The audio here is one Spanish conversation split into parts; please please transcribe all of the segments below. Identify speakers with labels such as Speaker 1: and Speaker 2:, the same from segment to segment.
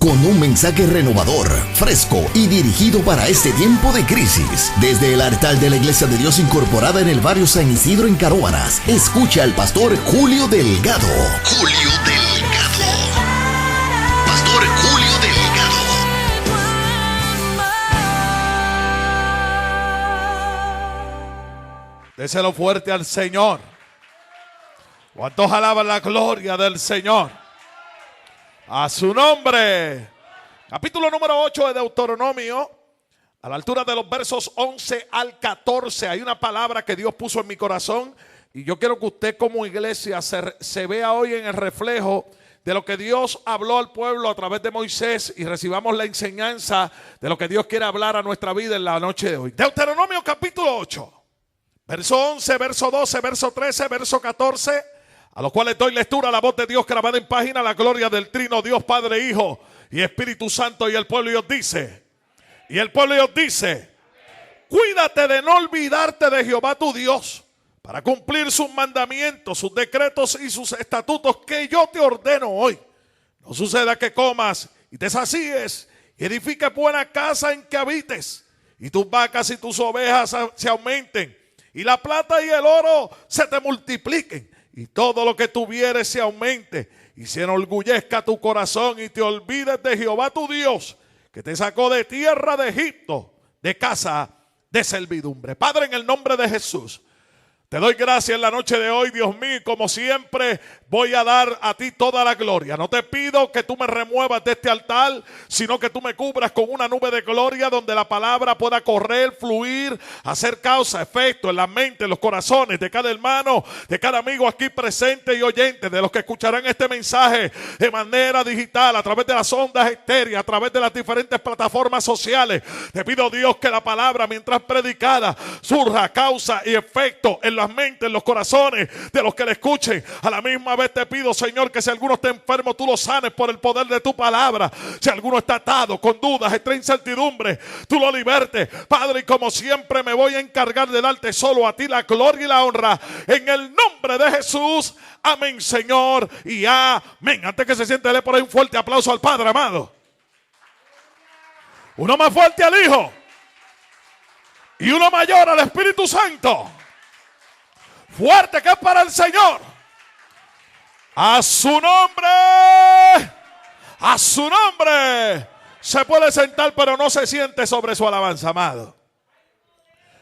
Speaker 1: con un mensaje renovador, fresco y dirigido para este tiempo de crisis. Desde el altar de la Iglesia de Dios incorporada en el barrio San Isidro en Caróbanas, escucha al pastor Julio Delgado. Julio Delgado. Pastor Julio Delgado.
Speaker 2: Déselo fuerte al Señor. ¿Cuántos alaban la gloria del Señor? A su nombre. Capítulo número 8 de Deuteronomio, a la altura de los versos 11 al 14. Hay una palabra que Dios puso en mi corazón y yo quiero que usted como iglesia se vea hoy en el reflejo de lo que Dios habló al pueblo a través de Moisés y recibamos la enseñanza de lo que Dios quiere hablar a nuestra vida en la noche de hoy. Deuteronomio capítulo 8, verso 11, verso 12, verso 13, verso 14. A los cuales doy lectura a la voz de Dios grabada en página, la gloria del Trino Dios Padre, Hijo y Espíritu Santo. Y el pueblo Dios dice, cuídate de no olvidarte de Jehová tu Dios, para cumplir sus mandamientos, sus decretos y sus estatutos que yo te ordeno hoy. No suceda que comas y te sacíes y edifiques buena casa en que habites, y tus vacas y tus ovejas se aumenten, y la plata y el oro se te multipliquen, y todo lo que tuvieres se aumente, y se enorgullezca tu corazón, y te olvides de Jehová tu Dios, que te sacó de tierra de Egipto, de casa de servidumbre. Padre, en el nombre de Jesús, te doy gracias en la noche de hoy, Dios mío. Como siempre voy a dar a ti toda la gloria. No te pido que tú me remuevas de este altar, sino que tú me cubras con una nube de gloria donde la palabra pueda correr, fluir, hacer causa, efecto en la mente, en los corazones de cada hermano, de cada amigo aquí presente y oyente, de los que escucharán este mensaje de manera digital, a través de las ondas estéreas, a través de las diferentes plataformas sociales. Te pido, Dios, que la palabra, mientras predicada, surja causa y efecto en las mentes, en los corazones de los que le escuchen. A la misma vez te pido, Señor, que si alguno está enfermo, tú lo sanes por el poder de tu palabra. Si alguno está atado con dudas, está incertidumbre, tú lo libertes, Padre. Y como siempre me voy a encargar de darte solo a ti la gloria y la honra, en el nombre de Jesús. Amén, Señor, y amén. Antes que se siente, dele por ahí un fuerte aplauso al Padre amado. Uno más fuerte al Hijo y uno mayor al Espíritu Santo. Fuerte, que es para el Señor. A su nombre. A su nombre. Se puede sentar, pero no se siente sobre su alabanza, amado.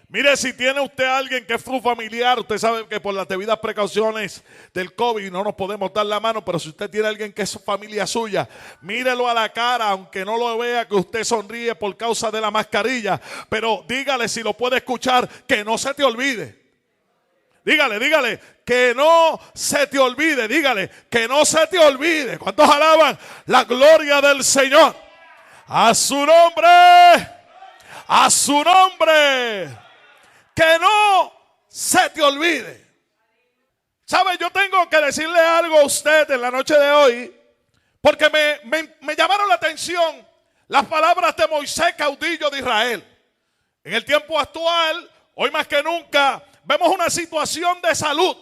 Speaker 2: Mire, si tiene usted a alguien que es su familiar, usted sabe que por las debidas precauciones del COVID no nos podemos dar la mano, pero si usted tiene a alguien que es familia suya, mírelo a la cara, aunque no lo vea que usted sonríe por causa de la mascarilla, pero dígale, si lo puede escuchar, que no se te olvide. Dígale, que no se te olvide. Dígale, que no se te olvide. ¿Cuántos alaban la gloria del Señor? A su nombre. A su nombre. Que no se te olvide. ¿Sabe? Yo tengo que decirle algo a usted en la noche de hoy, porque me llamaron la atención las palabras de Moisés, caudillo de Israel. En el tiempo actual, hoy más que nunca, vemos una situación de salud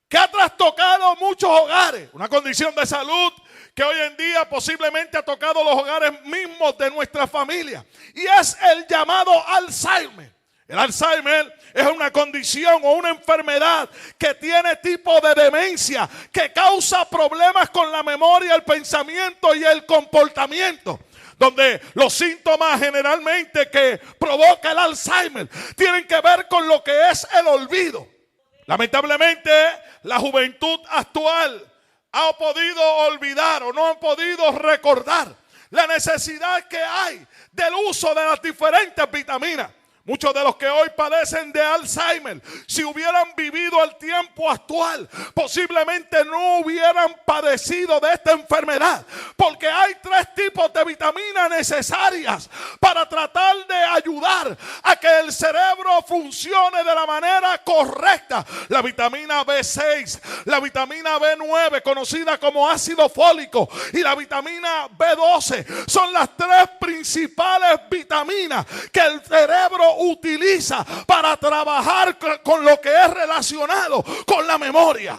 Speaker 2: que ha trastocado muchos hogares. Una condición de salud que hoy en día posiblemente ha tocado los hogares mismos de nuestra familia. Y es el llamado Alzheimer. El Alzheimer es una condición o una enfermedad que tiene tipo de demencia, que causa problemas con la memoria, el pensamiento y el comportamiento, donde los síntomas generalmente que provoca el Alzheimer tienen que ver con lo que es el olvido. Lamentablemente, la juventud actual ha podido olvidar o no ha podido recordar la necesidad que hay del uso de las diferentes vitaminas. Muchos de los que hoy padecen de Alzheimer, si hubieran vivido el tiempo actual, posiblemente no hubieran padecido de esta enfermedad. Porque hay 3 tipos de vitaminas necesarias para tratar de ayudar a que el cerebro funcione de la manera correcta. La vitamina B6, la vitamina B9, conocida como ácido fólico, y la vitamina B12 son las 3 principales vitaminas que el cerebro utiliza para trabajar con lo que es relacionado con la memoria.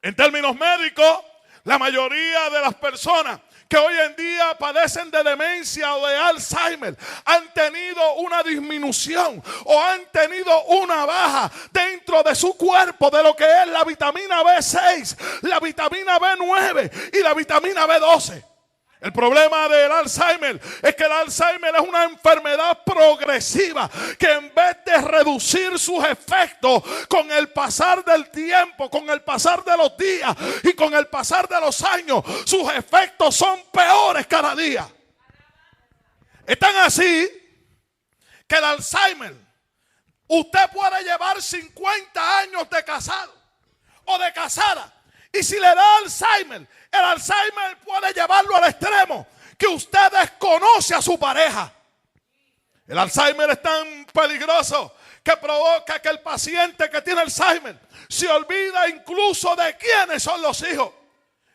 Speaker 2: En términos médicos, La mayoría de las personas que hoy en día padecen de demencia o de Alzheimer han tenido una disminución o han tenido una baja dentro de su cuerpo de lo que es la vitamina B6, la vitamina B9 y la vitamina B12. El problema del Alzheimer es que el Alzheimer es una enfermedad progresiva que en vez de reducir sus efectos con el pasar del tiempo, con el pasar de los días y con el pasar de los años, sus efectos son peores cada día. Es tan así que el Alzheimer, usted puede llevar 50 años de casado o de casada, y si le da Alzheimer, el Alzheimer puede llevarlo al extremo que usted desconoce a su pareja. El Alzheimer es tan peligroso que provoca que el paciente que tiene Alzheimer se olvida incluso de quiénes son los hijos.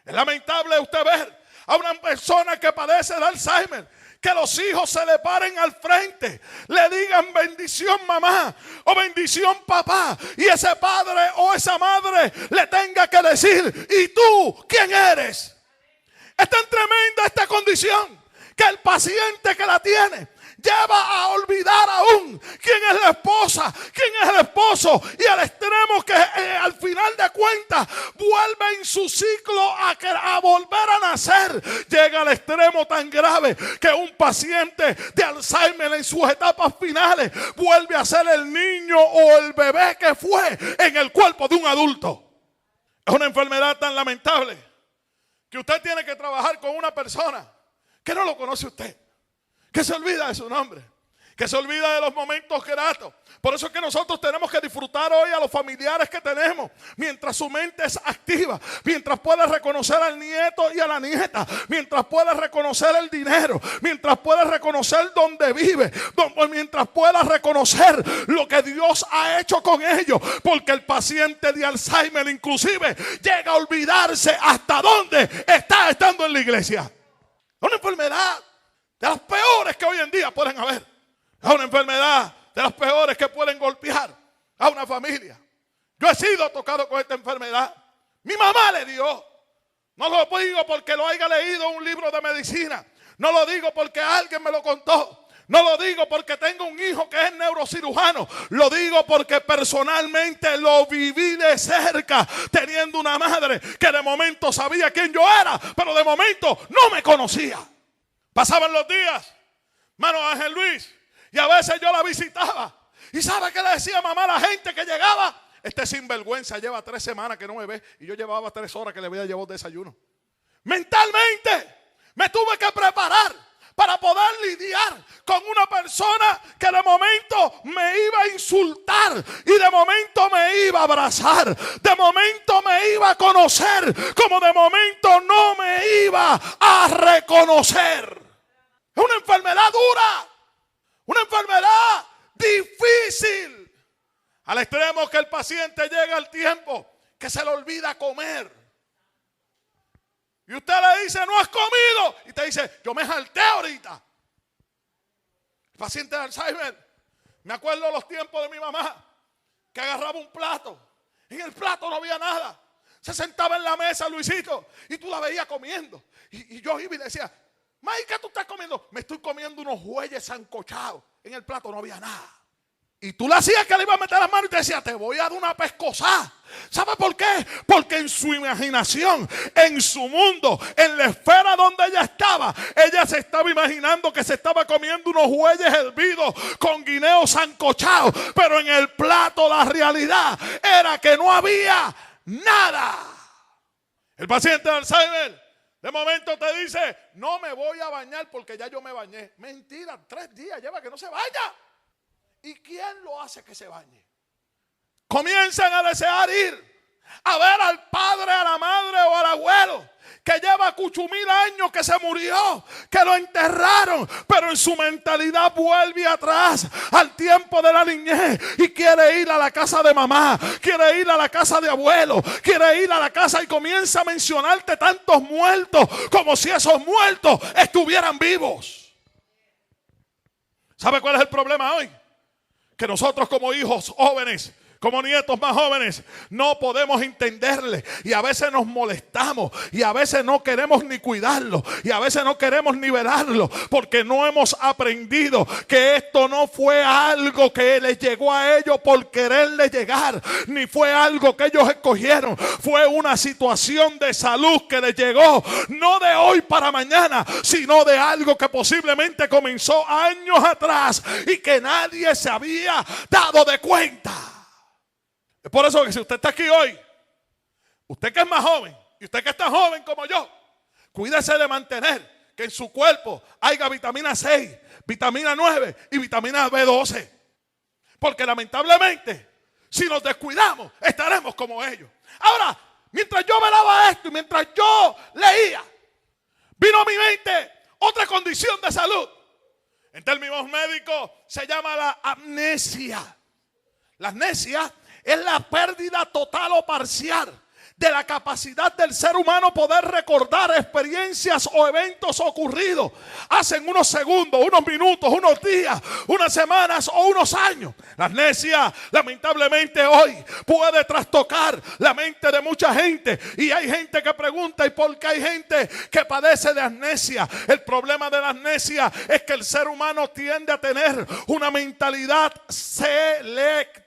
Speaker 2: Es lamentable usted ver a una persona que padece de Alzheimer, que los hijos se le paren al frente, le digan bendición mamá o bendición papá, y ese padre o esa madre le tenga que decir, ¿y tú quién eres? Es tan tremenda esta condición que el paciente que la tiene lleva a olvidar aún quién es la esposa, quién es el esposo, y al extremo que al final de cuentas vuelve en su ciclo a volver a nacer. Llega al extremo tan grave que un paciente de Alzheimer en sus etapas finales vuelve a ser el niño o el bebé que fue en el cuerpo de un adulto. Es una enfermedad tan lamentable que usted tiene que trabajar con una persona que no lo conoce usted, que se olvida de su nombre, que se olvida de los momentos gratos. Por eso es que nosotros tenemos que disfrutar hoy a los familiares que tenemos, mientras su mente es activa, mientras puede reconocer al nieto y a la nieta, mientras puede reconocer el dinero, mientras puede reconocer dónde vive, mientras pueda reconocer lo que Dios ha hecho con ellos, porque el paciente de Alzheimer inclusive llega a olvidarse hasta dónde está estando en la iglesia. Es una enfermedad de las peores que hoy en día pueden haber. Es una enfermedad de las peores que pueden golpear a una familia. Yo he sido tocado con esta enfermedad. Mi mamá le dio. No lo digo porque lo haya leído en un libro de medicina. No lo digo porque alguien me lo contó. No lo digo porque tengo un hijo que es neurocirujano. Lo digo porque personalmente lo viví de cerca, teniendo una madre que de momento sabía quién yo era, pero de momento no me conocía. Pasaban los días, hermano Ángel Luis, y a veces yo la visitaba. ¿Y sabe qué le decía mamá a la gente que llegaba? Este sinvergüenza lleva 3 semanas que no me ve, y yo llevaba 3 horas que le había llevado desayuno. Mentalmente me tuve que preparar para poder lidiar con una persona que de momento me iba a insultar y de momento me iba a abrazar, de momento me iba a conocer, como de momento no me iba a reconocer. Es una enfermedad dura, una enfermedad difícil, al extremo que el paciente llega al tiempo que se le olvida comer. Y usted le dice, no has comido. Y te dice, yo me jalté ahorita. El paciente de Alzheimer, me acuerdo los tiempos de mi mamá, que agarraba un plato. En el plato no había nada. Se sentaba en la mesa, Luisito, y tú la veías comiendo. Y yo iba y le decía, May, ¿qué tú estás comiendo? Me estoy comiendo unos bueyes sancochados. En el plato no había nada. Y tú le hacías que le iba a meter las manos y te decía, te voy a dar una pescosada. ¿Sabe por qué? Porque en su imaginación, en su mundo, en la esfera donde ella se estaba imaginando que se estaba comiendo unos bueyes hervidos con guineos sancochados. Pero en el plato la realidad era que no había nada. El paciente de Alzheimer de momento te dice, no me voy a bañar porque ya yo me bañé. Mentira, 3 días lleva que no se baña. ¿Y quién lo hace que se bañe? Comienzan a desear ir a ver al padre, a la madre o al abuelo que lleva 8,000 años que se murió, que lo enterraron, pero en su mentalidad vuelve atrás al tiempo de la niñez y quiere ir a la casa de mamá, quiere ir a la casa de abuelo, quiere ir a la casa y comienza a mencionarte tantos muertos como si esos muertos estuvieran vivos. ¿Sabe cuál es el problema hoy? Que nosotros como hijos jóvenes Como nietos más jóvenes no podemos entenderle y a veces nos molestamos y a veces no queremos ni cuidarlo y a veces no queremos ni velarlo porque no hemos aprendido que esto no fue algo que les llegó a ellos por quererles llegar, ni fue algo que ellos escogieron. Fue una situación de salud que les llegó, no de hoy para mañana, sino de algo que posiblemente comenzó años atrás y que nadie se había dado de cuenta. Es por eso que si usted está aquí hoy, usted que es más joven y usted que está joven como yo, cuídese de mantener que en su cuerpo haya vitamina 6, vitamina 9 y vitamina B12. Porque lamentablemente, si nos descuidamos, estaremos como ellos. Ahora, mientras yo velaba esto y mientras yo leía, vino a mi mente otra condición de salud. En términos médicos se llama la amnesia. La amnesia es la pérdida total o parcial de la capacidad del ser humano poder recordar experiencias o eventos ocurridos hace unos segundos, unos minutos, unos días, unas semanas o unos años. La amnesia lamentablemente hoy puede trastocar la mente de mucha gente y hay gente que pregunta ¿y por qué hay gente que padece de amnesia? El problema de la amnesia es que el ser humano tiende a tener una mentalidad selectiva.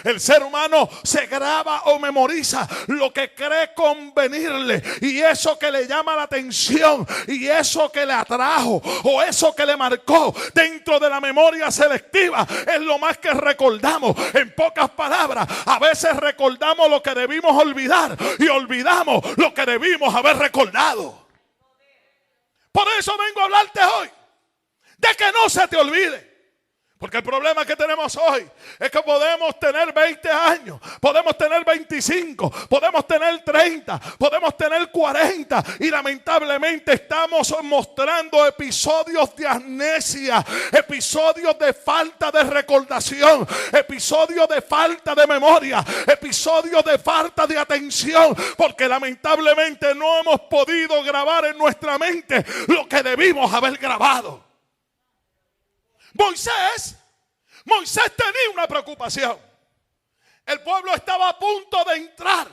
Speaker 2: El ser humano se graba o memoriza lo que cree convenirle y eso que le llama la atención y eso que le atrajo o eso que le marcó dentro de la memoria selectiva es lo más que recordamos. En pocas palabras, a veces recordamos lo que debimos olvidar y olvidamos lo que debimos haber recordado. Por eso vengo a hablarte hoy de que no se te olvide. Porque el problema que tenemos hoy es que podemos tener 20 años, podemos tener 25, podemos tener 30, podemos tener 40 y lamentablemente estamos mostrando episodios de amnesia, episodios de falta de recordación, episodios de falta de memoria, episodios de falta de atención, porque lamentablemente no hemos podido grabar en nuestra mente lo que debimos haber grabado. Moisés tenía una preocupación. El pueblo estaba a punto de entrar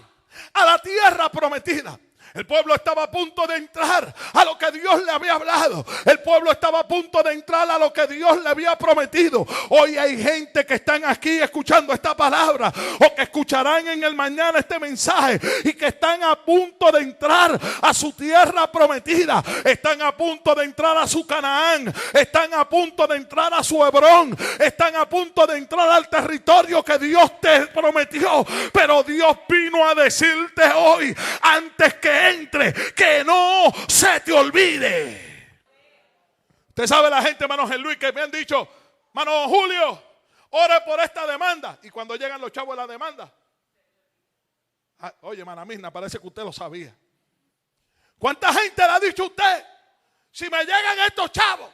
Speaker 2: a la tierra prometida. El pueblo estaba a punto de entrar a lo que Dios le había hablado. El pueblo estaba a punto de entrar a lo que Dios le había prometido. Hoy hay gente que están aquí escuchando esta palabra o que escucharán en el mañana este mensaje y que están a punto de entrar a su tierra prometida. Están a punto de entrar a su Canaán. Están a punto de entrar a su Hebrón. Están a punto de entrar al territorio que Dios te prometió. Pero Dios vino a decirte hoy, antes que entre, que no se te olvide. Usted sabe la gente, hermano Luis, que me han dicho, hermano Julio, ore por esta demanda. Y cuando llegan los chavos a la demanda, oye, hermana Mirna, parece que usted lo sabía. ¿Cuánta gente le ha dicho a usted? Si me llegan estos chavos,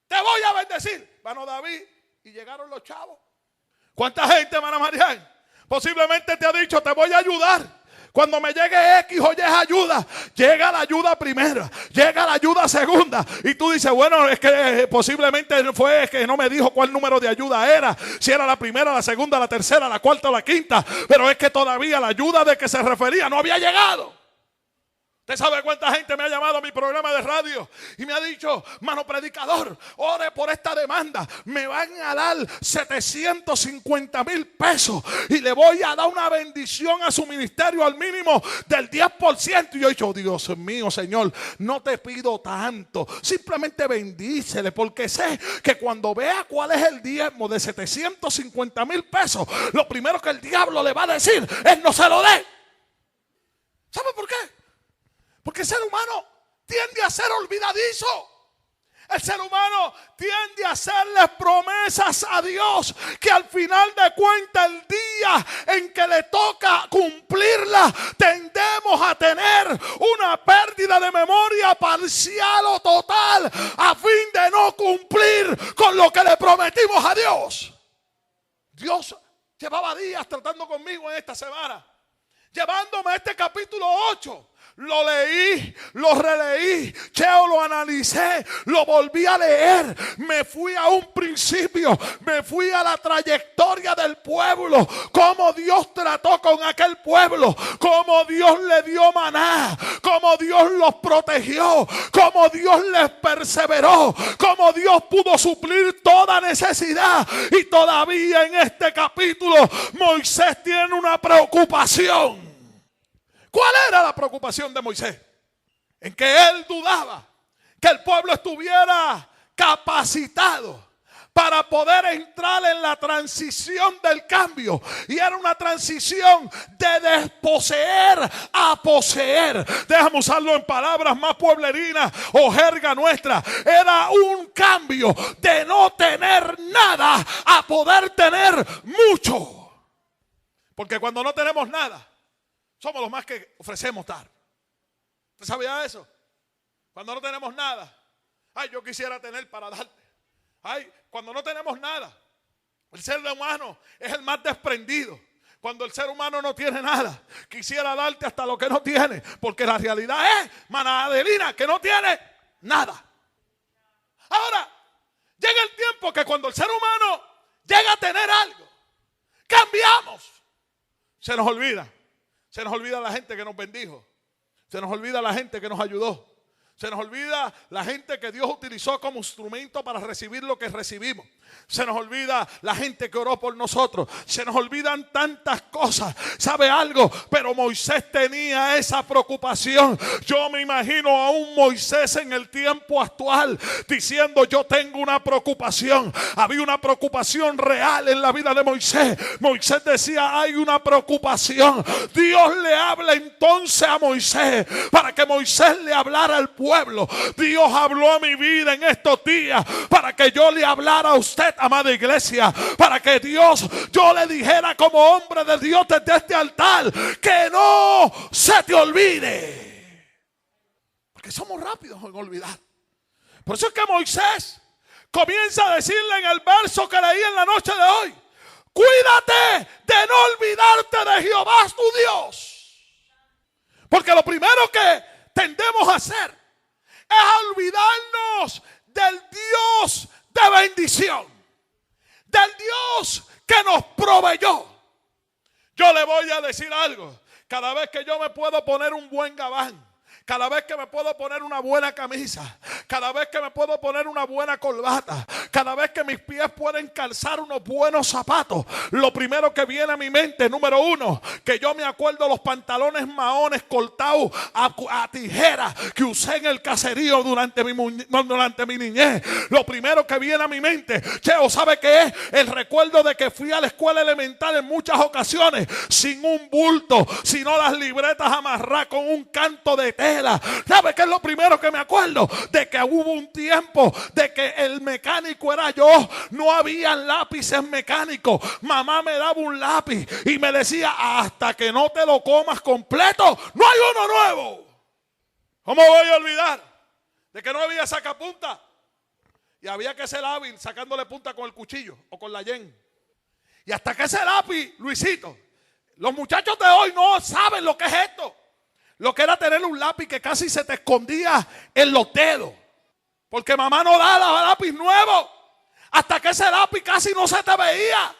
Speaker 2: te voy a bendecir, hermano David, y llegaron los chavos. ¿Cuánta gente, hermana Marián, posiblemente te ha dicho, te voy a ayudar? Cuando me llegue X o Y ayuda, llega la ayuda primera, llega la ayuda segunda. Y tú dices, bueno, es que posiblemente fue que no me dijo cuál número de ayuda era. Si era la primera, la segunda, la tercera, la cuarta o la quinta. Pero es que todavía la ayuda de que se refería no había llegado. ¿Usted sabe cuánta gente me ha llamado a mi programa de radio y me ha dicho, mano predicador, ore por esta demanda? Me van a dar 750,000 pesos y le voy a dar una bendición a su ministerio al mínimo del 10%. Y yo he dicho, Dios mío, Señor, no te pido tanto. Simplemente bendícele, porque sé que cuando vea cuál es el diezmo de 750,000 pesos, lo primero que el diablo le va a decir es no se lo dé. ¿Sabe por qué? Porque el ser humano tiende a ser olvidadizo. El ser humano tiende a hacerle promesas a Dios que al final de cuentas el día en que le toca cumplirla tendemos a tener una pérdida de memoria parcial o total a fin de no cumplir con lo que le prometimos a Dios. Dios llevaba días tratando conmigo en esta semana, llevándome a este capítulo 8. Lo leí, lo releí, Cheo, lo analicé, lo volví a leer. Me fui a un principio, me fui a la trayectoria del pueblo, cómo Dios trató con aquel pueblo, cómo Dios le dio maná, cómo Dios los protegió, cómo Dios les perseveró, cómo Dios pudo suplir toda necesidad. Y todavía en este capítulo Moisés tiene una preocupación. ¿Cuál era la preocupación de Moisés? En que él dudaba que el pueblo estuviera capacitado para poder entrar en la transición del cambio. Y era una transición de desposeer a poseer. Déjame usarlo en palabras más pueblerinas o jerga nuestra. Era un cambio de no tener nada a poder tener mucho. Porque cuando no tenemos nada, somos los más que ofrecemos dar. ¿Usted sabía eso? Cuando no tenemos nada, ay, yo quisiera tener para darte. Ay, cuando no tenemos nada, el ser humano es el más desprendido. Cuando el ser humano no tiene nada, quisiera darte hasta lo que no tiene. Porque la realidad es, Maná Adelina, que no tiene nada. Ahora, llega el tiempo que cuando el ser humano llega a tener algo, cambiamos. Se nos olvida. Se nos olvida la gente que nos bendijo. Se nos olvida la gente que nos ayudó. Se nos olvida la gente que Dios utilizó como instrumento para recibir lo que recibimos. Se nos olvida la gente que oró por nosotros. Se nos olvidan tantas cosas. ¿Sabe algo? Pero Moisés tenía esa preocupación. Yo me imagino a un Moisés en el tiempo actual diciendo: yo tengo una preocupación. Había una preocupación real en la vida de Moisés. Moisés decía: hay una preocupación. Dios le habla entonces a Moisés para que Moisés le hablara al pueblo. Dios habló a mi vida en estos días para que yo le hablara a usted, amada iglesia, para que yo le dijera como hombre de Dios desde este altar, que no se te olvide. Porque somos rápidos en olvidar. Por eso es que Moisés comienza a decirle en el verso que leí en la noche de hoy: cuídate de no olvidarte de Jehová tu Dios. Porque lo primero que tendemos a hacer es olvidarnos del Dios de bendición, del Dios que nos proveyó. Yo le voy a decir algo: cada vez que yo me puedo poner un buen gabán, cada vez que me puedo poner una buena camisa, cada vez que me puedo poner una buena corbata, cada vez que mis pies pueden calzar unos buenos zapatos, lo primero que viene a mi mente, número uno, que yo me acuerdo los pantalones mahones cortados a tijera que usé en el caserío durante mi niñez. Lo primero que viene a mi mente, Cheo, ¿sabe qué es? El recuerdo de que fui a la escuela elemental en muchas ocasiones sin un bulto, sino las libretas amarradas con un canto de té. ¿Sabe qué es lo primero que me acuerdo? De que hubo un tiempo de que el mecánico era yo. No había lápices mecánicos. Mamá me daba un lápiz y me decía: hasta que no te lo comas completo, no hay uno nuevo. ¿Cómo voy a olvidar de que no había sacapunta? Y había que ser hábil sacándole punta con el cuchillo o con la yen. Y hasta que ese lápiz, Luisito, los muchachos de hoy no saben lo que es esto. Lo que era tener un lápiz que casi se te escondía en los dedos. Porque mamá no da lápiz nuevo. Hasta que ese lápiz casi no se te veía.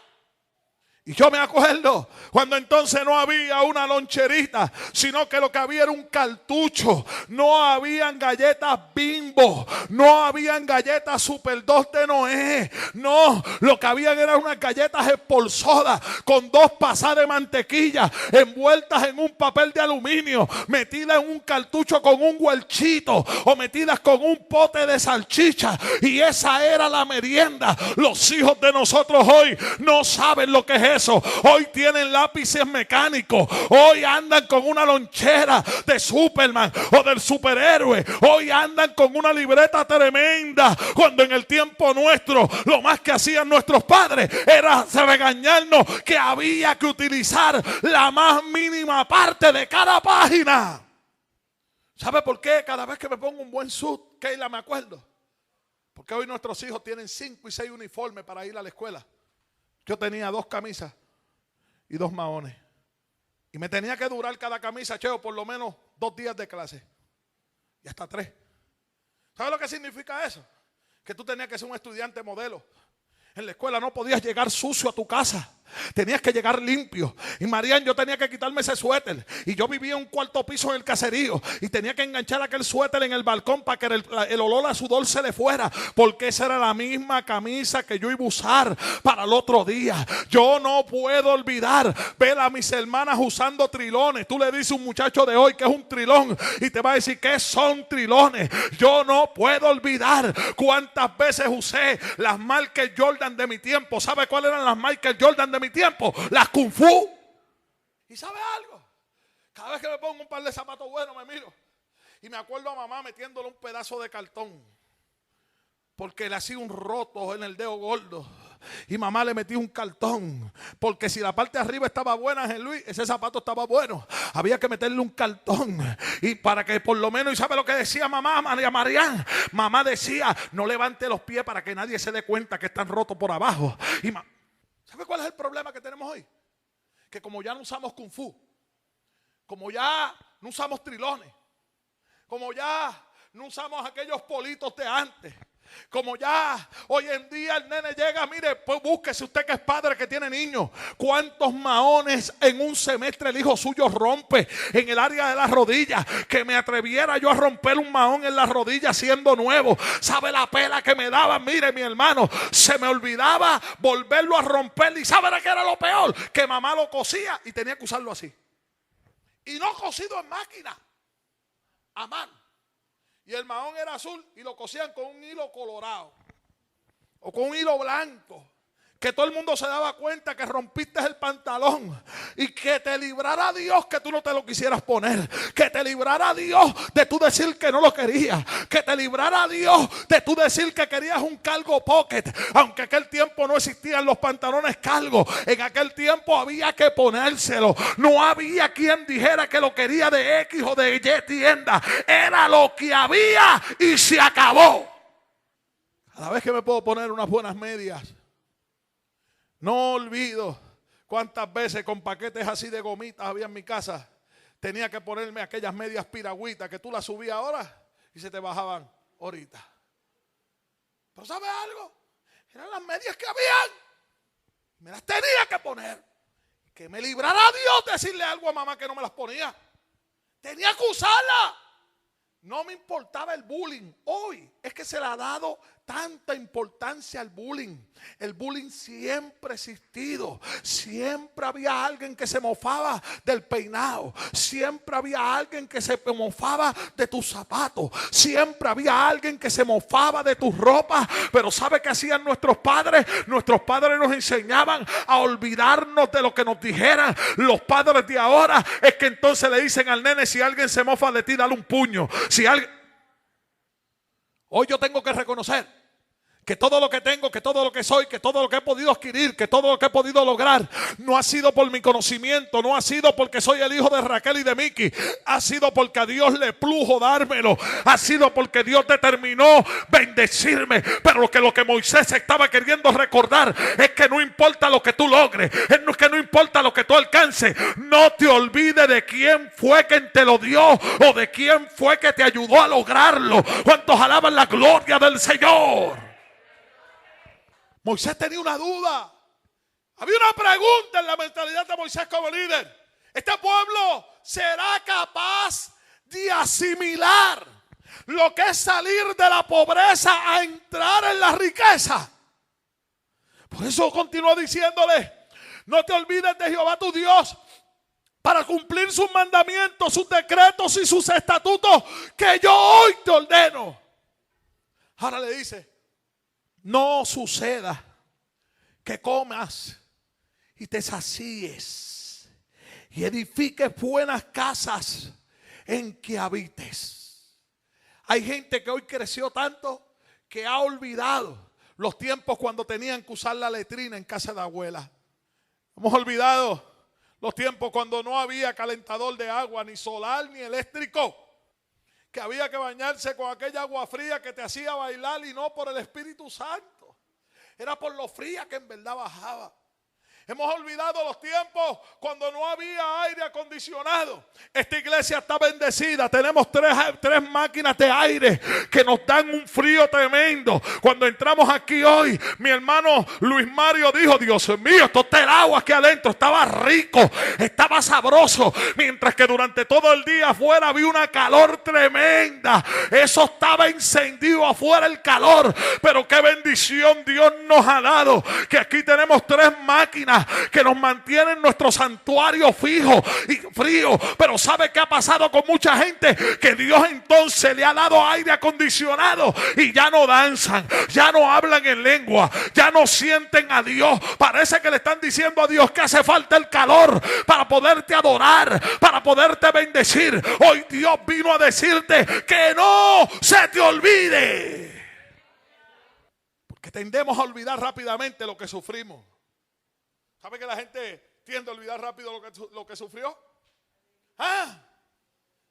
Speaker 2: Y yo me acuerdo cuando entonces no había una loncherita, sino que lo que había era un cartucho. No habían galletas Bimbo, no habían galletas Super 2 de Noé. No, lo que habían eran unas galletas espolsodas con 2 pasadas de mantequilla envueltas en un papel de aluminio, metidas en un cartucho con un huelchito o metidas con un pote de salchicha. Y esa era la merienda. Los hijos de nosotros hoy no saben lo que es eso. Hoy tienen lápices mecánicos. Hoy andan con una lonchera de Superman o del superhéroe. Hoy andan con una libreta tremenda. Cuando en el tiempo nuestro lo más que hacían nuestros padres era regañarnos que había que utilizar la más mínima parte de cada página. ¿Sabe por qué? Cada vez que me pongo un buen suit, Keila, me acuerdo. Porque hoy nuestros hijos tienen 5 y 6 uniformes para ir a la escuela. Yo tenía 2 camisas y 2 maones. Y me tenía que durar cada camisa, Cheo, por lo menos 2 días de clase. Y hasta 3. ¿Sabes lo que significa eso? Que tú tenías que ser un estudiante modelo. En la escuela no podías llegar sucio a tu casa. Tenías que llegar limpio. Y Marian, yo tenía que quitarme ese suéter. Y yo vivía en un 4º piso en el caserío. Y tenía que enganchar aquel suéter en el balcón para que el olor a sudor se le fuera. Porque esa era la misma camisa que yo iba a usar para el otro día. Yo no puedo olvidar ver a mis hermanas usando trilones. Tú le dices a un muchacho de hoy que es un trilón y te va a decir que son trilones. Yo no puedo olvidar cuántas veces usé las Michael Jordan de mi tiempo. ¿Sabe cuáles eran las Michael Jordan de mi tiempo? Las Kung Fu. ¿Y sabe algo? Cada vez que me pongo un par de zapatos buenos me miro y me acuerdo a mamá metiéndole un pedazo de cartón porque le hacía un roto en el dedo gordo. Y mamá le metía un cartón porque si la parte de arriba estaba buena, Ángel Luis, ese zapato estaba bueno. Había que meterle un cartón y para que por lo menos, ¿y sabe lo que decía mamá, María Marián? Mamá decía, no levante los pies para que nadie se dé cuenta que están rotos por abajo. Y ¿sabe cuál es el problema que tenemos hoy? Que como ya no usamos Kung Fu, como ya no usamos trilones, como ya no usamos aquellos politos de antes, como ya hoy en día el nene llega, mire, pues búsquese usted que es padre que tiene niños. ¿Cuántos maones en un semestre el hijo suyo rompe en el área de las rodillas? Que me atreviera yo a romper un mahón en las rodillas siendo nuevo. ¿Sabe la pela que me daba? Mire, mi hermano, se me olvidaba volverlo a romper. ¿Y sabe qué era lo peor? Que mamá lo cosía y tenía que usarlo así. Y no cosido en máquina, a mano. Y el mahón era azul y lo cosían con un hilo colorado o con un hilo blanco. Que todo el mundo se daba cuenta que rompiste el pantalón. Y que te librara Dios que tú no te lo quisieras poner. Que te librara Dios de tú decir que no lo querías. Que te librara Dios de tú decir que querías un cargo pocket. Aunque en aquel tiempo no existían los pantalones cargo. En aquel tiempo había que ponérselo. No había quien dijera que lo quería de X o de Y tienda. Era lo que había y se acabó. Cada vez que me puedo poner unas buenas medias, no olvido cuántas veces con paquetes así de gomitas había en mi casa. Tenía que ponerme aquellas medias piragüitas que tú las subías ahora y se te bajaban ahorita. Pero ¿sabes algo? Eran las medias que habían. Me las tenía que poner. Que me librara Dios de decirle algo a mamá que no me las ponía. Tenía que usarla. No me importaba el bullying. Hoy es que se le ha dado tanta importancia al bullying. El bullying siempre ha existido. Siempre había alguien que se mofaba del peinado. Siempre había alguien que se mofaba de tus zapatos. Siempre había alguien que se mofaba de tus ropas. Pero ¿sabe qué hacían nuestros padres? Nuestros padres nos enseñaban a olvidarnos de lo que nos dijeran. Los padres de ahora es que entonces le dicen al nene, si alguien se mofa de ti, dale un puño. Si alguien... Hoy yo tengo que reconocer que todo lo que tengo, que todo lo que soy, que todo lo que he podido adquirir, que todo lo que he podido lograr, no ha sido por mi conocimiento, no ha sido porque soy el hijo de Raquel y de Miki, ha sido porque a Dios le plujo dármelo, ha sido porque Dios determinó bendecirme. Pero lo que Moisés estaba queriendo recordar es que no importa lo que tú logres, es que no importa lo que tú alcances, no te olvides de quién fue quien te lo dio o de quién fue que te ayudó a lograrlo. ¿Cuántos alaban la gloria del Señor? Moisés tenía una duda. Había una pregunta en la mentalidad de Moisés como líder. ¿Este pueblo será capaz de asimilar lo que es salir de la pobreza a entrar en la riqueza? Por eso continuó diciéndole, no te olvides de Jehová tu Dios para cumplir sus mandamientos, sus decretos y sus estatutos que yo hoy te ordeno. Ahora le dice, no suceda que comas y te sacíes y edifiques buenas casas en que habites. Hay gente que hoy creció tanto que ha olvidado los tiempos cuando tenían que usar la letrina en casa de abuela. Hemos olvidado los tiempos cuando no había calentador de agua, ni solar, ni eléctrico. Que había que bañarse con aquella agua fría que te hacía bailar y no por el Espíritu Santo. Era por lo fría que en verdad bajaba. Hemos olvidado los tiempos cuando no había aire acondicionado. Esta iglesia está bendecida. Tenemos tres máquinas de aire que nos dan un frío tremendo. Cuando entramos aquí hoy, mi hermano Luis Mario dijo: Dios mío, esto está el agua aquí adentro. Estaba rico, estaba sabroso. Mientras que durante todo el día afuera había una calor tremenda. Eso estaba encendido afuera, el calor. Pero qué bendición Dios nos ha dado, que aquí tenemos tres máquinas que nos mantienen nuestro santuario fijo y frío. Pero ¿sabe qué ha pasado con mucha gente? Que Dios entonces le ha dado aire acondicionado y ya no danzan, ya no hablan en lengua, ya no sienten a Dios. Parece que le están diciendo a Dios que hace falta el calor para poderte adorar, para poderte bendecir. Hoy Dios vino a decirte que no se te olvide, porque tendemos a olvidar rápidamente lo que sufrimos. ¿Sabe que la gente tiende a olvidar rápido lo que sufrió?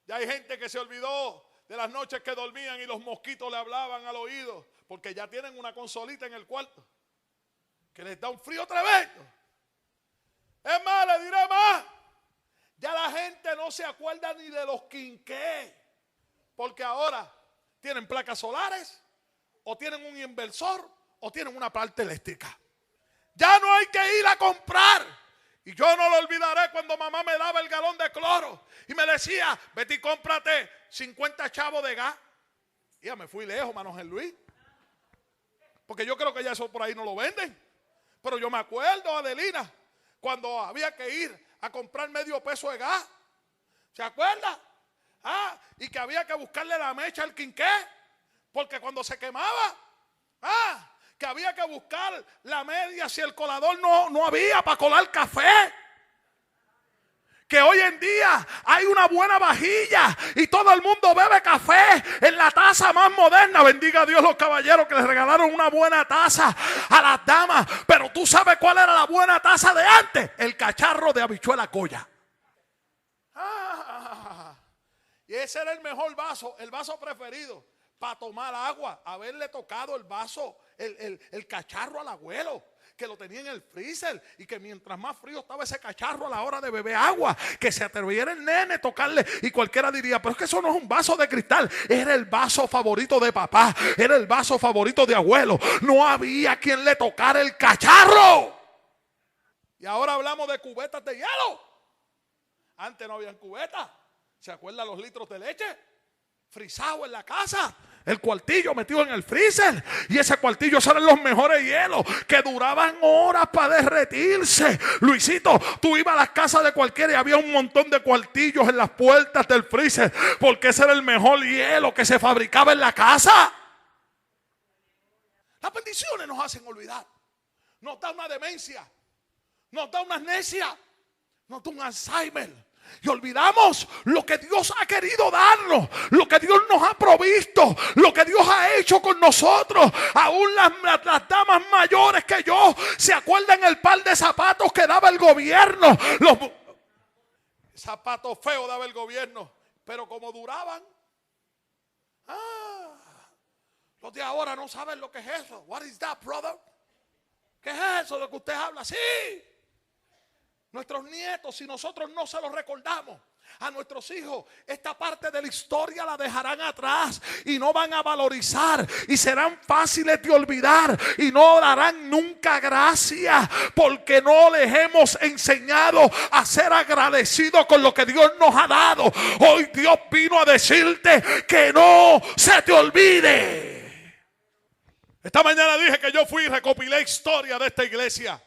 Speaker 2: Ya hay gente que se olvidó de las noches que dormían y los mosquitos le hablaban al oído, porque ya tienen una consolita en el cuarto que les da un frío tremendo. Es más, le diré más, ya la gente no se acuerda ni de los quinqués, porque ahora tienen placas solares, o tienen un inversor, o tienen una parte eléctrica. Ya no hay que ir a comprar. Y yo no lo olvidaré cuando mamá me daba el galón de cloro y me decía: vete y cómprate 50 chavos de gas. Y ya me fui lejos, mano Ángel Luis, porque yo creo que ya eso por ahí no lo venden. Pero yo me acuerdo, Adelina, cuando había que ir a comprar medio peso de gas. ¿Se acuerda? Y que había que buscarle la mecha al quinqué, porque cuando se quemaba, que había que buscar la media si el colador no había para colar café. Que hoy en día hay una buena vajilla y todo el mundo bebe café en la taza más moderna. Bendiga a Dios los caballeros que les regalaron una buena taza a las damas. Pero tú sabes cuál era la buena taza de antes: el cacharro de habichuela Coya. Y ese era el mejor vaso, el vaso preferido para tomar agua. Haberle tocado el vaso, el cacharro al abuelo, que lo tenía en el freezer, y que mientras más frío estaba ese cacharro a la hora de beber agua, que se atreviera el nene a tocarle, y cualquiera diría: pero es que eso no es un vaso de cristal. Era el vaso favorito de papá, era el vaso favorito de abuelo. No había quien le tocara el cacharro. Y ahora hablamos de cubetas de hielo. Antes no habían cubetas. ¿Se acuerdan los litros de leche? Frisado en la casa, el cuartillo metido en el freezer, y ese cuartillo eran los mejores hielos que duraban horas para derretirse. Luisito, tú ibas a las casas de cualquiera y había un montón de cuartillos en las puertas del freezer, porque ese era el mejor hielo que se fabricaba en la casa. Las bendiciones nos hacen olvidar, nos da una demencia, nos da una amnesia, nos da un Alzheimer. Y olvidamos lo que Dios ha querido darnos, lo que Dios nos ha provisto, lo que Dios ha hecho con nosotros. Aún las damas mayores que yo se acuerdan el par de zapatos que daba el gobierno. Los zapatos feos daba el gobierno, pero como duraban. Los de ahora no saben lo que es eso. What is that, brother? ¿Qué es eso de que usted habla así? Nuestros nietos, si nosotros no se los recordamos a nuestros hijos, esta parte de la historia la dejarán atrás y no van a valorizar, y serán fáciles de olvidar y no darán nunca gracias, porque no les hemos enseñado a ser agradecidos con lo que Dios nos ha dado. Hoy Dios vino a decirte que no se te olvide. Esta mañana dije que yo fui y recopilé historia de esta iglesia.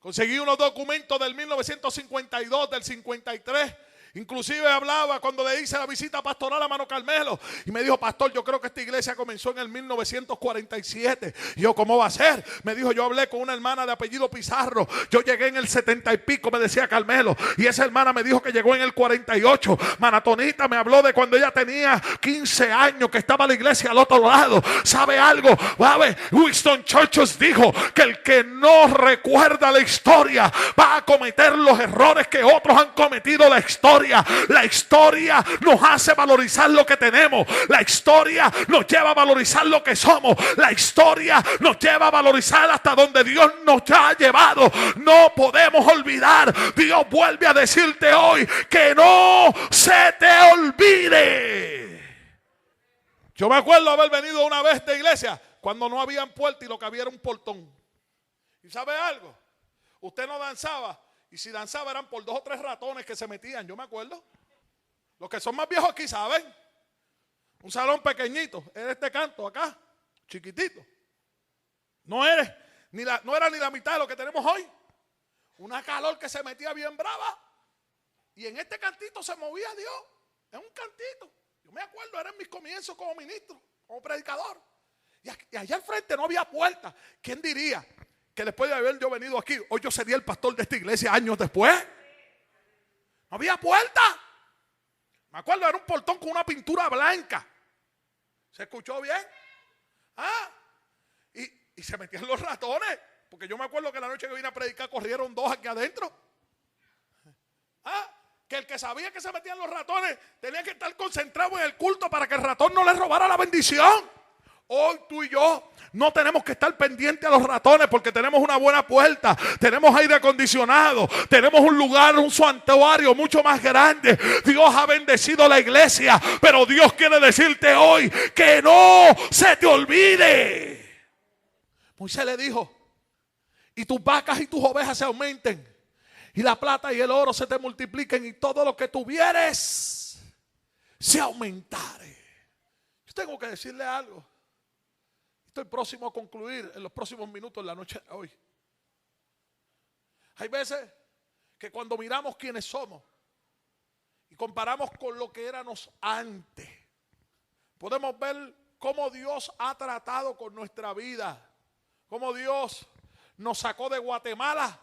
Speaker 2: Conseguí unos documentos del 1952, del 53. Inclusive hablaba cuando le hice la visita pastoral a Mano Carmelo, y me dijo: pastor, yo creo que esta iglesia comenzó en el 1947. Y yo: ¿cómo va a ser? Me dijo: yo hablé con una hermana de apellido Pizarro, yo llegué en el 70 y pico, me decía Carmelo, y esa hermana me dijo que llegó en el 48. Manatonita me habló de cuando ella tenía 15 años, que estaba la iglesia al otro lado. ¿Sabe algo? ¿Sabe? Winston Churchill dijo que el que no recuerda la historia va a cometer los errores que otros han cometido la historia. historia. La historia nos hace valorizar lo que tenemos. La historia nos lleva a valorizar lo que somos. La historia nos lleva a valorizar hasta donde Dios nos ha llevado. No podemos olvidar. Dios vuelve a decirte hoy que no se te olvide. Yo me acuerdo haber venido una vez de iglesia cuando no habían puerta y lo que había era un portón. ¿Y sabe algo? Usted no danzaba, y si danzaba eran por 2 o 3 ratones que se metían, yo me acuerdo. Los que son más viejos aquí saben. Un salón pequeñito, era este canto acá, chiquitito. No era ni la mitad de lo que tenemos hoy. Una calor que se metía bien brava. Y en este cantito se movía Dios. En un cantito. Yo me acuerdo, eran mis comienzos como ministro, como predicador. Y allá al frente no había puerta. ¿Quién diría que después de haber yo venido aquí, hoy yo sería el pastor de esta iglesia años después? No había puerta. Me acuerdo, era un portón con una pintura blanca. ¿Se escuchó bien? Y se metían los ratones. Porque yo me acuerdo que la noche que vine a predicar corrieron 2 aquí adentro. Que el que sabía que se metían los ratones tenía que estar concentrado en el culto para que el ratón no le robara la bendición. Hoy tú y yo no tenemos que estar pendientes a los ratones porque tenemos una buena puerta, tenemos aire acondicionado, tenemos un lugar, un santuario mucho más grande. Dios ha bendecido la iglesia, pero Dios quiere decirte hoy que no se te olvide. Moisés le dijo: y tus vacas y tus ovejas se aumenten, y la plata y el oro se te multipliquen, y todo lo que tuvieres se aumentare. Yo tengo que decirle algo. Estoy próximo a concluir en los próximos minutos de la noche de hoy. Hay veces que cuando miramos quiénes somos y comparamos con lo que éramos antes, podemos ver cómo Dios ha tratado con nuestra vida, cómo Dios nos sacó de Guatemala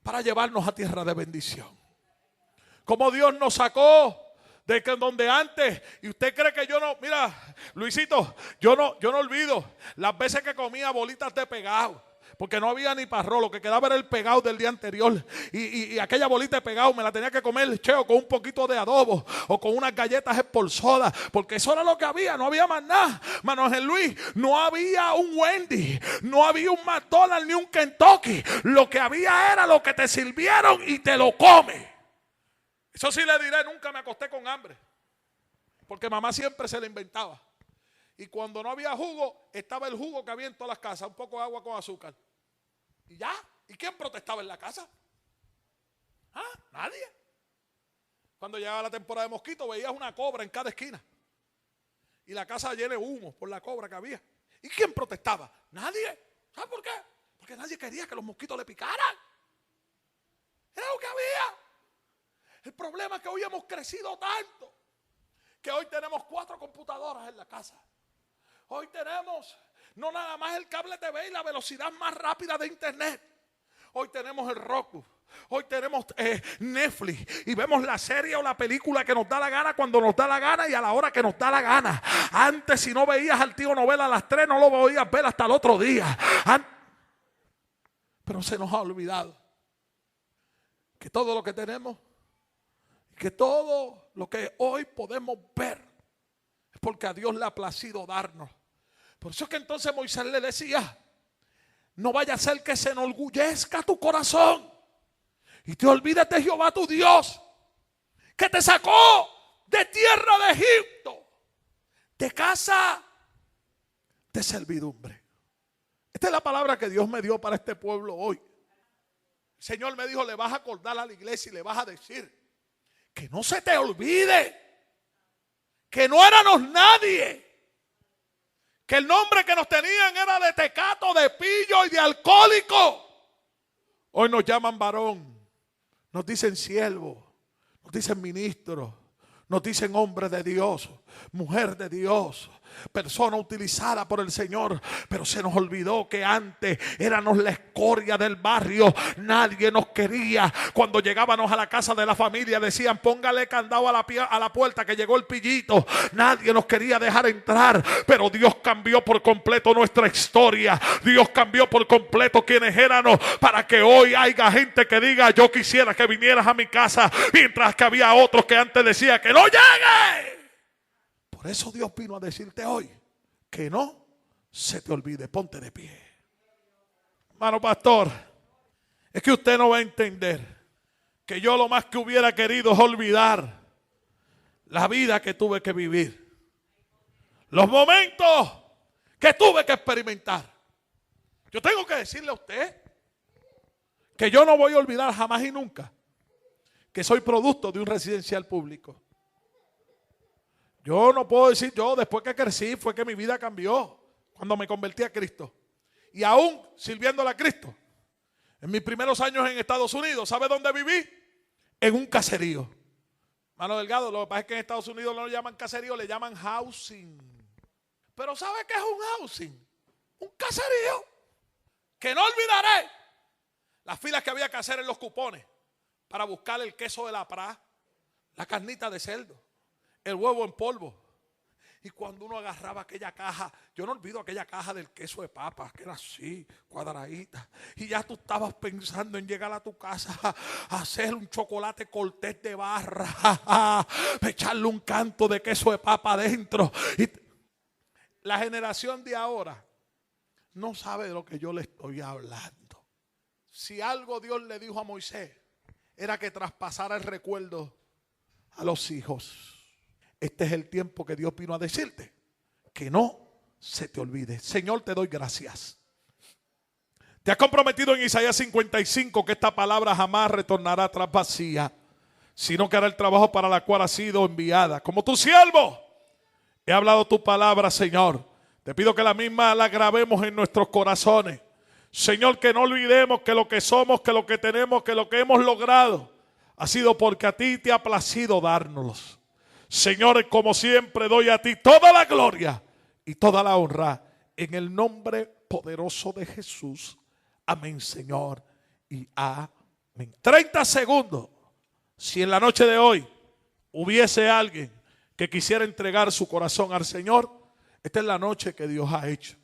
Speaker 2: para llevarnos a tierra de bendición, cómo Dios nos sacó de que donde antes, y usted cree que yo no, mira, Luisito, yo no olvido las veces que comía bolitas de pegado, porque no había ni parro, lo que quedaba era el pegado del día anterior, y aquella bolita de pegado me la tenía que comer, cheo, con un poquito de adobo, o con unas galletas espolsadas, porque eso era lo que había, no había más nada. Mano Ángel Luis, no había un Wendy, no había un McDonald's ni un Kentucky, lo que había era lo que te sirvieron y te lo comes. Eso sí le diré, nunca me acosté con hambre, porque mamá siempre se le inventaba. Y cuando no había jugo, estaba el jugo que había en todas las casas, un poco de agua con azúcar. Y ya, ¿y quién protestaba en la casa? Nadie. Cuando llegaba la temporada de mosquitos, veías una cobra en cada esquina. Y la casa llena de humo por la cobra que había. ¿Y quién protestaba? Nadie. ¿Sabes por qué? Porque nadie quería que los mosquitos le picaran. Era lo que había. El problema es que hoy hemos crecido tanto que hoy tenemos 4 computadoras en la casa. Hoy tenemos no nada más el cable TV y la velocidad más rápida de internet. Hoy tenemos el Roku. Hoy tenemos Netflix y vemos la serie o la película que nos da la gana cuando nos da la gana y a la hora que nos da la gana. Antes, si no veías al Tío Novela a las 3, no lo podías ver hasta el otro día. Pero se nos ha olvidado que todo lo que tenemos, que todo lo que hoy podemos ver es porque a Dios le ha placido darnos. Por eso es que entonces Moisés le decía: no vaya a ser que se enorgullezca tu corazón y te olvides de Jehová tu Dios, que te sacó de tierra de Egipto, de casa de servidumbre. Esta es la palabra que Dios me dio para este pueblo hoy. El Señor me dijo: le vas a acordar a la iglesia y le vas a decir que no se te olvide que no éramos nadie, que el nombre que nos tenían era de tecato, de pillo y de alcohólico. Hoy nos llaman varón, nos dicen siervo, nos dicen ministro, nos dicen hombre de Dios, mujer de Dios. persona utilizada por el Señor, pero se nos olvidó que antes éramos la escoria del barrio. Nadie nos quería. Cuando llegábamos a la casa de la familia decían: póngale candado a la puerta que llegó el pillito. Nadie nos quería dejar entrar, pero Dios cambió por completo nuestra historia. Dios cambió por completo quienes éramos, para que hoy haya gente que diga: yo quisiera que vinieras a mi casa, mientras que había otros que antes decían que no llegue. Por eso Dios vino a decirte hoy que no se te olvide. Ponte de pie. Hermano pastor, es que usted no va a entender que yo lo más que hubiera querido es olvidar la vida que tuve que vivir, los momentos que tuve que experimentar. Yo tengo que decirle a usted que yo no voy a olvidar jamás y nunca que soy producto de un residencial público. Yo no puedo decir, yo después que crecí fue que mi vida cambió cuando me convertí a Cristo. Y aún sirviéndole a Cristo, en mis primeros años en Estados Unidos, ¿sabe dónde viví? En un caserío. Mano Delgado, lo que pasa es que en Estados Unidos no lo llaman caserío, le llaman housing. Pero ¿sabe qué es un housing? Un caserío. Que no olvidaré las filas que había que hacer en los cupones para buscar el queso de la Pra, la carnita de cerdo, el huevo en polvo. Y cuando uno agarraba aquella caja, yo no olvido aquella caja del queso de papas, que era así, cuadradita. Y ya tú estabas pensando en llegar a tu casa a hacer un chocolate cortés de barra, echarle un canto de queso de papa adentro. Y la generación de ahora no sabe de lo que yo le estoy hablando. Si algo Dios le dijo a Moisés, era que traspasara el recuerdo a los hijos. Este es el tiempo que Dios vino a decirte, que no se te olvide. Señor, te doy gracias. Te has comprometido en Isaías 55 que esta palabra jamás retornará atrás vacía, sino que hará el trabajo para la cual ha sido enviada. Como tu siervo, he hablado tu palabra, Señor. Te pido que la misma la grabemos en nuestros corazones. Señor, que no olvidemos que lo que somos, que lo que tenemos, que lo que hemos logrado ha sido porque a ti te ha placido dárnoslos. Señor, como siempre doy a ti toda la gloria y toda la honra en el nombre poderoso de Jesús. Amén, Señor, y amén. 30 segundos. Si en la noche de hoy hubiese alguien que quisiera entregar su corazón al Señor, esta es la noche que Dios ha hecho.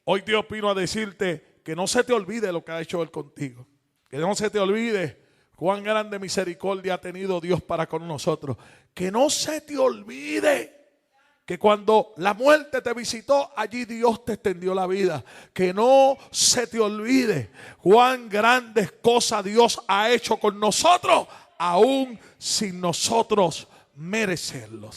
Speaker 2: Hoy Dios vino a decirte que no se te olvide lo que ha hecho Él contigo. Que no se te olvide cuán grande misericordia ha tenido Dios para con nosotros. Que no se te olvide que cuando la muerte te visitó, allí Dios te extendió la vida. Que no se te olvide cuán grandes cosas Dios ha hecho con nosotros, aún sin nosotros merecerlo.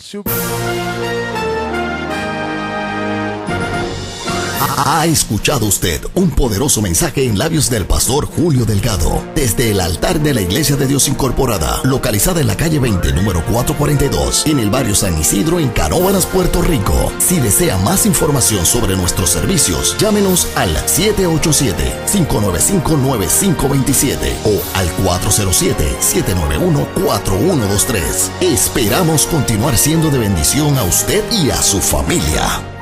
Speaker 1: Ha escuchado usted un poderoso mensaje en labios del pastor Julio Delgado, desde el altar de la Iglesia de Dios Incorporada, localizada en la calle 20, número 442, en el barrio San Isidro, en Canóvanas, Puerto Rico. Si desea más información sobre nuestros servicios, llámenos al 787-595-9527 o al 407-791-4123. Esperamos continuar siendo de bendición a usted y a su familia.